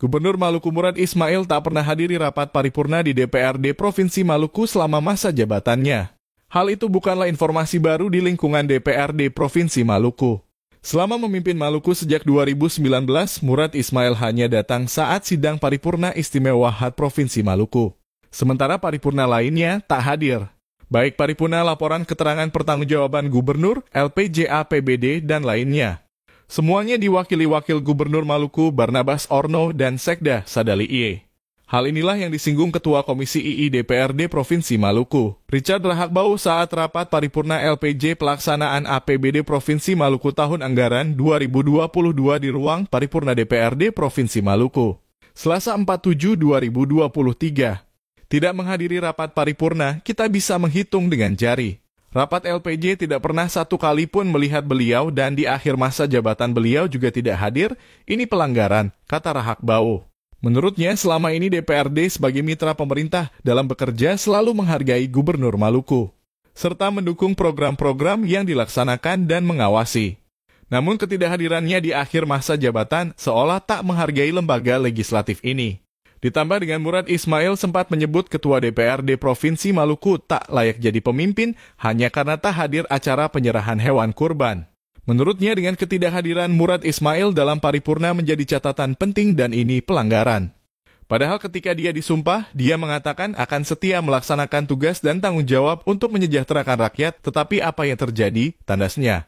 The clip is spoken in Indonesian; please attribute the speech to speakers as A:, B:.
A: Gubernur Maluku Murad Ismail tak pernah hadiri rapat paripurna di DPRD Provinsi Maluku selama masa jabatannya. Hal itu bukanlah informasi baru di lingkungan DPRD Provinsi Maluku. Selama memimpin Maluku sejak 2019, Murad Ismail hanya datang saat sidang paripurna istimewa HAD Provinsi Maluku. Sementara paripurna lainnya tak hadir. Baik paripurna laporan keterangan pertanggungjawaban gubernur, LPJA PBD, dan lainnya. Semuanya diwakili Wakil Gubernur Maluku Barnabas Orno dan Sekda Sadali Iye. Hal inilah yang disinggung Ketua Komisi II DPRD Provinsi Maluku, Richard Rahakbau saat rapat paripurna LPJ pelaksanaan APBD Provinsi Maluku tahun anggaran 2022 di ruang paripurna DPRD Provinsi Maluku. Selasa 4/7/2023. Tidak menghadiri rapat paripurna, kita bisa menghitung dengan jari. Rapat LPJ tidak pernah satu kali pun melihat beliau dan di akhir masa jabatan beliau juga tidak hadir, ini pelanggaran, kata Rahakbau. Menurutnya, selama ini DPRD sebagai mitra pemerintah dalam bekerja selalu menghargai Gubernur Maluku, serta mendukung program-program yang dilaksanakan dan mengawasi. Namun ketidakhadirannya di akhir masa jabatan seolah tak menghargai lembaga legislatif ini. Ditambah dengan Murad Ismail sempat menyebut Ketua DPRD Provinsi Maluku tak layak jadi pemimpin hanya karena tak hadir acara penyerahan hewan kurban. Menurutnya dengan ketidakhadiran Murad Ismail dalam paripurna menjadi catatan penting dan ini pelanggaran. Padahal ketika dia disumpah, dia mengatakan akan setia melaksanakan tugas dan tanggung jawab untuk menyejahterakan rakyat, tetapi apa yang terjadi? Tandasnya.